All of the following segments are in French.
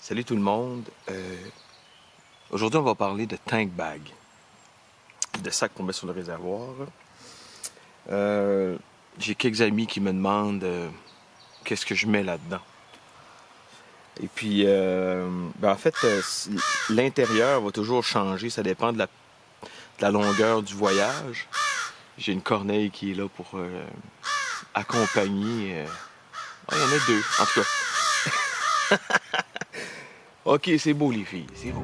Salut tout le monde. Aujourd'hui, on va parler de tank bag, de sacs qu'on met sur le réservoir. J'ai quelques amis qui me demandent qu'est-ce que je mets là-dedans. Et puis, en fait, l'intérieur va toujours changer. Ça dépend de la longueur du voyage. J'ai une corneille qui est là pour accompagner. Il y en a deux, en tout cas. Ok, c'est beau les filles, c'est beau.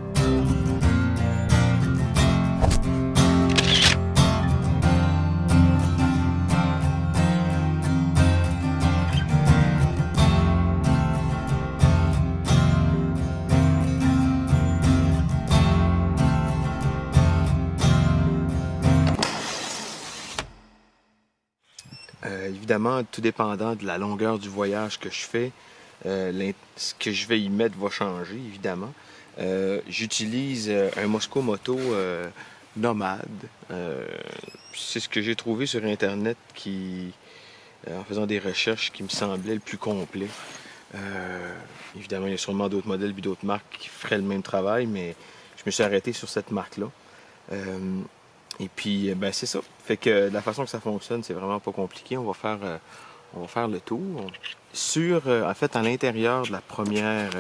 Évidemment, tout dépendant de la longueur du voyage que je fais, ce que je vais y mettre va changer, évidemment. J'utilise un Mosco Moto nomade. C'est ce que j'ai trouvé sur Internet en faisant des recherches qui me semblait le plus complet. Évidemment, il y a sûrement d'autres modèles et d'autres marques qui feraient le même travail, mais je me suis arrêté sur cette marque-là. Et puis, c'est ça. Fait que la façon que ça fonctionne, c'est vraiment pas compliqué. On va faire le tour. En fait, à l'intérieur de la première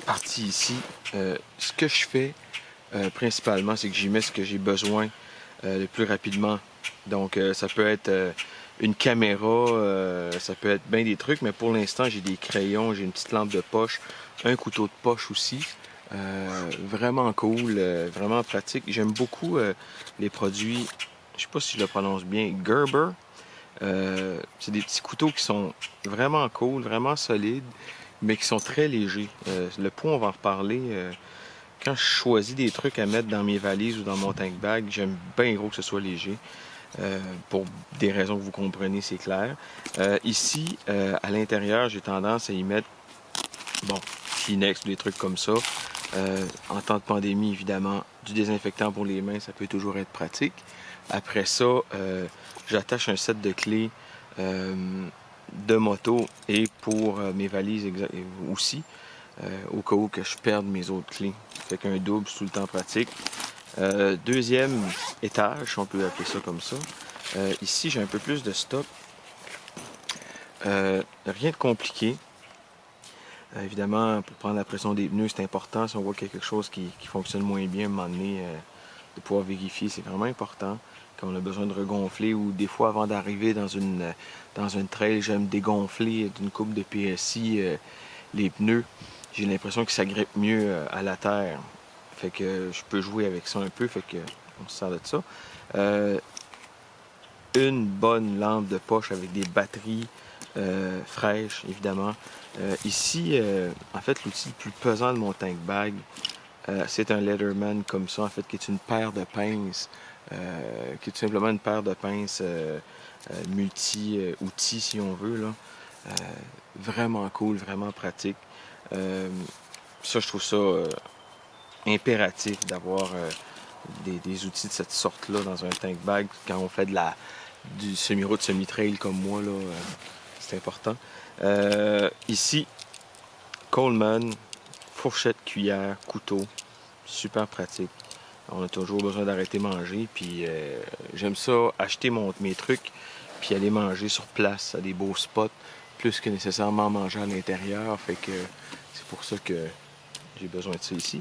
partie ici, ce que je fais principalement, c'est que j'y mets ce que j'ai besoin le plus rapidement. Donc, ça peut être une caméra, ça peut être bien des trucs, mais pour l'instant, j'ai des crayons, j'ai une petite lampe de poche, un couteau de poche aussi. Vraiment cool, vraiment pratique. J'aime beaucoup les produits, je sais pas si je le prononce bien, Gerber. C'est des petits couteaux qui sont vraiment cool, vraiment solides, mais qui sont très légers. Le poids, on va en reparler. Quand je choisis des trucs à mettre dans mes valises ou dans mon tank bag, j'aime bien gros que ce soit léger. Pour des raisons que vous comprenez, c'est clair. Ici, à l'intérieur, j'ai tendance à y mettre, Kleenex, des trucs comme ça. En temps de pandémie, évidemment, du désinfectant pour les mains, ça peut toujours être pratique. Après ça, j'attache un set de clés de moto et pour mes valises aussi, au cas où que je perde mes autres clés. Fait qu'un double, c'est tout le temps pratique. Deuxième étage, on peut appeler ça comme ça. Ici, j'ai un peu plus de stock. Rien de compliqué. Évidemment, pour prendre la pression des pneus, c'est important. Si on voit quelque chose qui fonctionne moins bien, à un moment donné, de pouvoir vérifier, c'est vraiment important. Quand on a besoin de regonfler ou des fois, avant d'arriver dans une trail, j'aime dégonfler d'une coupe de PSI les pneus. J'ai l'impression que ça grippe mieux à la terre. Fait que je peux jouer avec ça un peu, fait que on se sert de ça. Une bonne lampe de poche avec des batteries fraîches, évidemment. Ici, en fait, l'outil le plus pesant de mon tank bag, c'est un Leatherman comme ça, en fait, qui est une paire de pinces, qui est tout simplement une paire de pinces multi-outils, si on veut, là. Vraiment cool, vraiment pratique. Ça, je trouve ça impératif d'avoir des outils de cette sorte-là dans un tank bag quand on fait du semi-route, semi-trail comme moi, là, c'est important. Ici, Coleman, fourchette, cuillère, couteau, super pratique. On a toujours besoin d'arrêter manger, puis j'aime ça, acheter mes trucs, puis aller manger sur place à des beaux spots, plus que nécessairement manger à l'intérieur, fait que c'est pour ça que j'ai besoin de ça ici.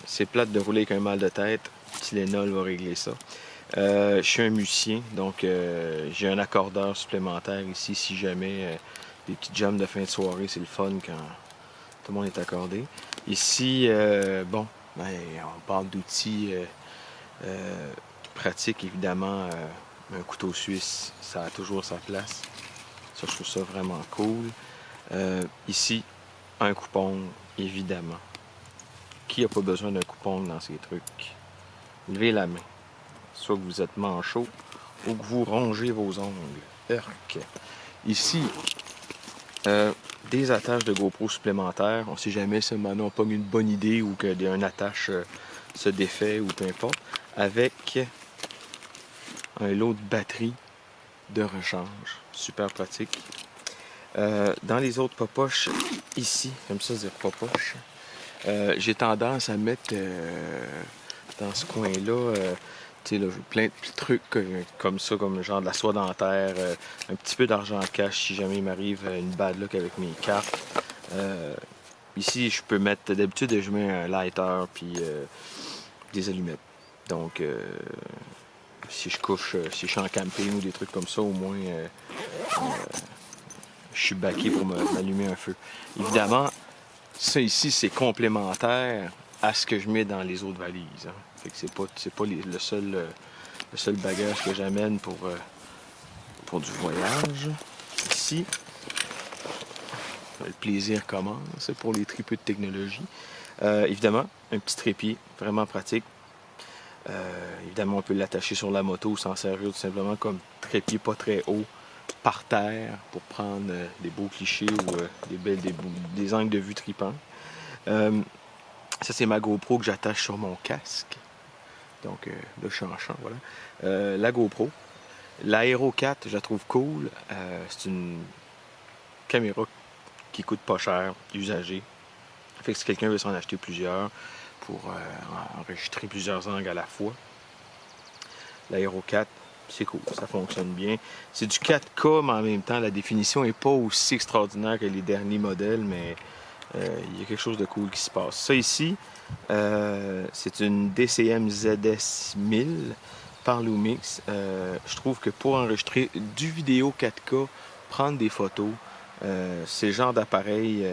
C'est plate de rouler avec un mal de tête, Tylenol va régler ça. Je suis un musicien, donc j'ai un accordeur supplémentaire ici si jamais des petites jams de fin de soirée, c'est le fun quand tout le monde est accordé. Ici, on parle d'outils pratiques, évidemment. Un couteau suisse, ça a toujours sa place. Ça, je trouve ça vraiment cool. Ici, un coupon, évidemment. Qui n'a pas besoin d'un coupon dans ces trucs? Levez la main. Soit que vous êtes manchot ou que vous rongez vos ongles. Urk. Ici, des attaches de GoPro supplémentaires. On ne sait jamais si maintenant on pogne une bonne idée ou qu'une attache se défait ou peu importe. Avec un lot de batterie de rechange. Super pratique. Dans les autres popoches, ici, comme ça, dire popoche, j'ai tendance à mettre dans ce coin-là, tu sais, là, j'ai plein de petits trucs comme ça, comme genre de la soie dentaire, un petit peu d'argent en cash si jamais il m'arrive une bad luck avec mes cartes. Ici, je peux mettre, d'habitude, je mets un lighter puis des allumettes. Donc, si je couche, si je suis en camping ou des trucs comme ça, au moins, je suis baqué pour m'allumer un feu. Évidemment, ça ici, c'est complémentaire à ce que je mets dans les autres valises. Hein. Fait que c'est pas le seul bagage que j'amène pour du voyage. Ici, le plaisir commence pour les tripeux de technologie. Évidemment, un petit trépied, vraiment pratique. Évidemment, on peut l'attacher sur la moto ou s'en servir tout simplement comme trépied pas très haut par terre pour prendre des beaux clichés ou des angles de vue tripants. Ça, c'est ma GoPro que j'attache sur mon casque. Donc, là, je suis en champ, voilà. La GoPro. L'Aero 4, je la trouve cool. C'est une caméra qui coûte pas cher, usagée. Fait que si quelqu'un veut s'en acheter plusieurs pour enregistrer plusieurs angles à la fois, l'Aero 4, c'est cool, ça fonctionne bien. C'est du 4K, mais en même temps, la définition n'est pas aussi extraordinaire que les derniers modèles, mais il y a quelque chose de cool qui se passe. Ça ici, c'est une DCM ZS 1000 par Lumix. Je trouve que pour enregistrer du vidéo 4K, prendre des photos, c'est le genre d'appareil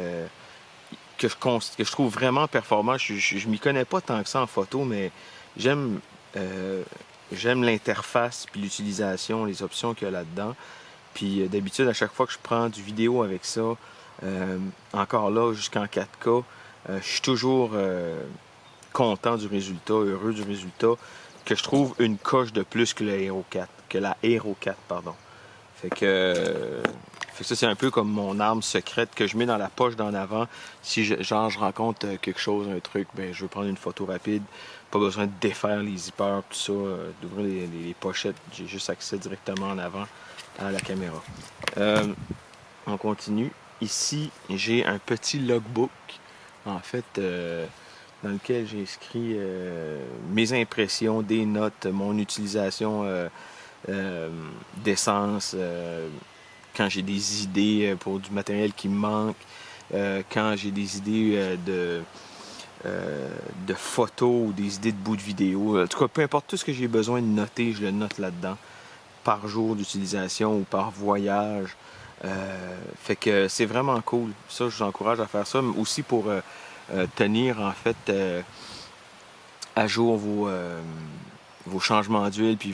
que je trouve vraiment performant. Je m'y connais pas tant que ça en photo, mais j'aime l'interface, puis l'utilisation, les options qu'il y a là-dedans. Puis d'habitude, à chaque fois que je prends du vidéo avec ça, encore là, jusqu'en 4K, je suis toujours content du résultat, heureux du résultat, que je trouve une coche de plus que la Hero 4, pardon. Fait que ça, c'est un peu comme mon arme secrète que je mets dans la poche d'en avant. Si je rencontre quelque chose, un truc, ben je veux prendre une photo rapide. Pas besoin de défaire les zippers, tout ça, d'ouvrir les pochettes. J'ai juste accès directement en avant à la caméra. On continue. Ici, j'ai un petit logbook, en fait, dans lequel j'ai inscrit mes impressions, des notes, mon utilisation d'essence, quand j'ai des idées pour du matériel qui me manque, quand j'ai des idées de photos ou des idées de bouts de vidéo. En tout cas, peu importe tout ce que j'ai besoin de noter, je le note là-dedans, par jour d'utilisation ou par voyage. Fait que c'est vraiment cool. Ça, je vous encourage à faire ça, mais aussi pour tenir en fait à jour vos changements d'huile puis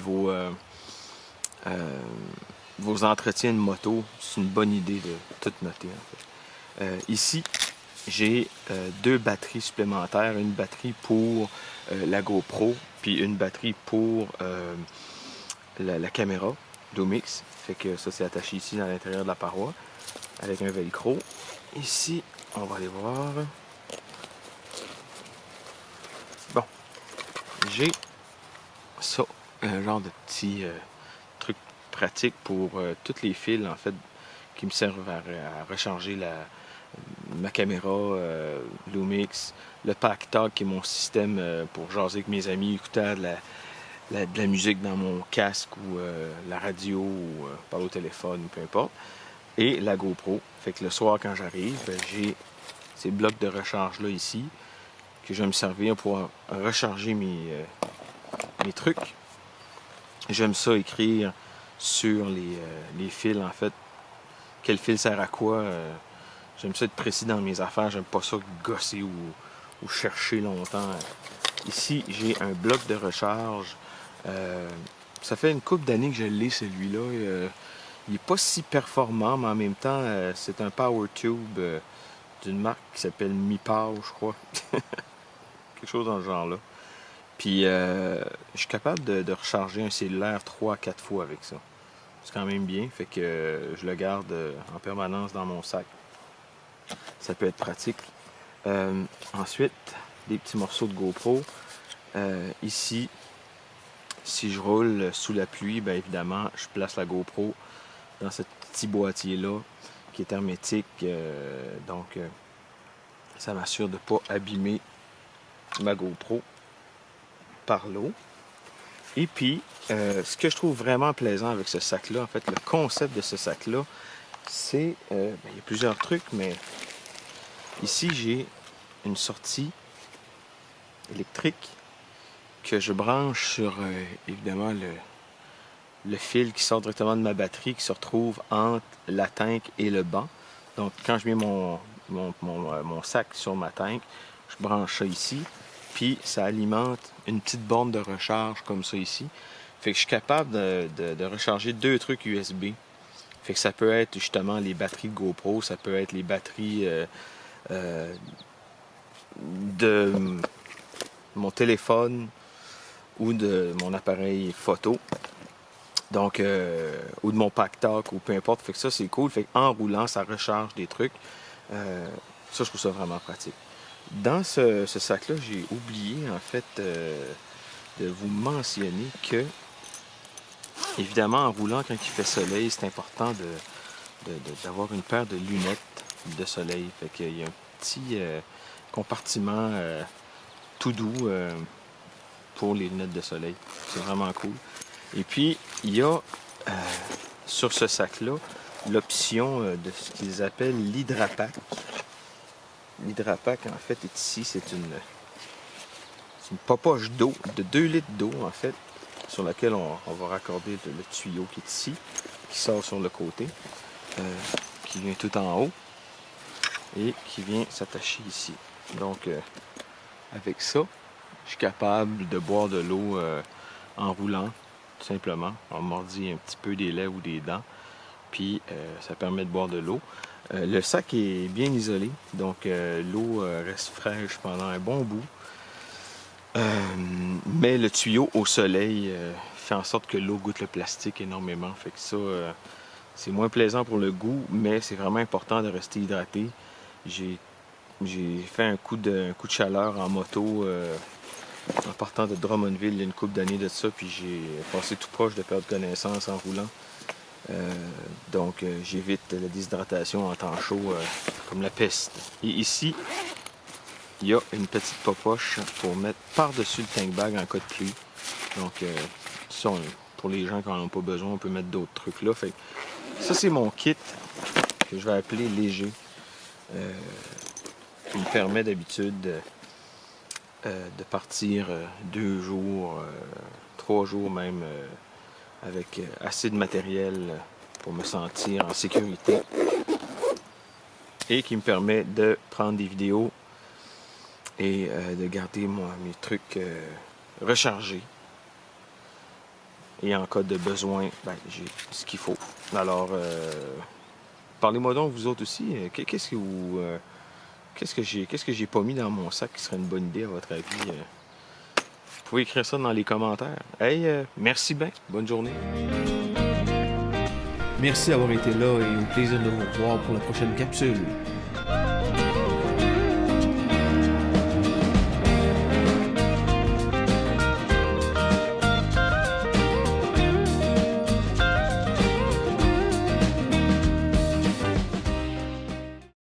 vos entretiens de moto. C'est une bonne idée de tout noter en fait. Ici, j'ai 2 batteries supplémentaires, une batterie pour la GoPro puis une batterie pour la caméra Lumix. Fait que ça, c'est attaché ici dans l'intérieur de la paroi avec un velcro. Ici, on va aller voir. Bon, j'ai ça, un genre de petit truc pratique pour toutes les fils en fait qui me servent à recharger ma caméra Lumix, le PackTalk qui est mon système pour jaser avec mes amis, écouter de la musique dans mon casque ou la radio ou parler au téléphone, peu importe. Et la GoPro. Fait que le soir, quand j'arrive, j'ai ces blocs de recharge-là ici que je vais me servir pour recharger mes trucs. J'aime ça écrire sur les fils, en fait. Quel fil sert à quoi. J'aime ça être précis dans mes affaires. J'aime pas ça gosser ou chercher longtemps. Ici, j'ai un bloc de recharge. Ça fait une couple d'années que je l'ai, celui-là. Il n'est pas si performant, mais en même temps, c'est un power tube d'une marque qui s'appelle MiPower, je crois. Quelque chose dans ce genre-là. Puis, je suis capable de recharger un cellulaire 3 à 4 fois avec ça. C'est quand même bien, fait que je le garde en permanence dans mon sac. Ça peut être pratique. Ensuite, des petits morceaux de GoPro. Ici, si je roule sous la pluie, bien évidemment, je place la GoPro dans ce petit boîtier-là qui est hermétique. Donc, ça m'assure de ne pas abîmer ma GoPro par l'eau. Et puis, ce que je trouve vraiment plaisant avec ce sac-là, en fait, le concept de ce sac-là, c'est... il y a plusieurs trucs, mais ici, j'ai une sortie électrique que je branche sur, évidemment, le fil qui sort directement de ma batterie, qui se retrouve entre la tank et le banc. Donc, quand je mets mon sac sur ma tank, je branche ça ici, puis ça alimente une petite borne de recharge comme ça ici. Fait que je suis capable de recharger 2 trucs USB. Fait que ça peut être justement les batteries de GoPro, ça peut être les batteries de mon téléphone ou de mon appareil photo. Donc, ou de mon pack-talk, ou peu importe. Fait que ça, c'est cool. Fait qu'en roulant, ça recharge des trucs. Ça, je trouve ça vraiment pratique. Dans ce sac-là, j'ai oublié, en fait, de vous mentionner que, évidemment, en roulant, quand il fait soleil, c'est important d'avoir une paire de lunettes de soleil. Fait qu'il y a un petit compartiment tout doux pour les lunettes de soleil. C'est vraiment cool. Et puis, il y a sur ce sac-là l'option de ce qu'ils appellent l'Hydrapack. L'Hydrapack, en fait, est ici. C'est une popoche d'eau, de 2 litres d'eau, en fait, sur laquelle on va raccorder le tuyau qui est ici, qui sort sur le côté, qui vient tout en haut et qui vient s'attacher ici. Donc, avec ça, je suis capable de boire de l'eau en roulant, tout simplement. On mordit un petit peu des lèvres ou des dents, puis ça permet de boire de l'eau. Le sac est bien isolé, donc l'eau reste fraîche pendant un bon bout. Mais le tuyau au soleil fait en sorte que l'eau goûte le plastique énormément. Fait que ça, c'est moins plaisant pour le goût, mais c'est vraiment important de rester hydraté. J'ai fait un coup de chaleur en moto en partant de Drummondville il y a une couple d'années de ça, puis j'ai passé tout proche de perdre connaissance en roulant. Donc j'évite la déshydratation en temps chaud comme la peste. Et ici, il y a une petite popoche pour mettre par-dessus le tank bag en cas de pluie. Donc ça, pour les gens qui n'en ont pas besoin, on peut mettre d'autres trucs là. Fait que ça, c'est mon kit que je vais appeler léger. Qui me permet d'habitude de partir 2 jours, 3 jours même, avec assez de matériel pour me sentir en sécurité. Et qui me permet de prendre des vidéos et de garder mes trucs rechargés. Et en cas de besoin, ben, j'ai ce qu'il faut. Alors, parlez-moi donc, vous autres aussi, qu'est-ce que j'ai pas mis dans mon sac qui serait une bonne idée à votre avis? Vous pouvez écrire ça dans les commentaires. Hey, merci bien. Bonne journée. Merci d'avoir été là et au plaisir de vous revoir pour la prochaine capsule.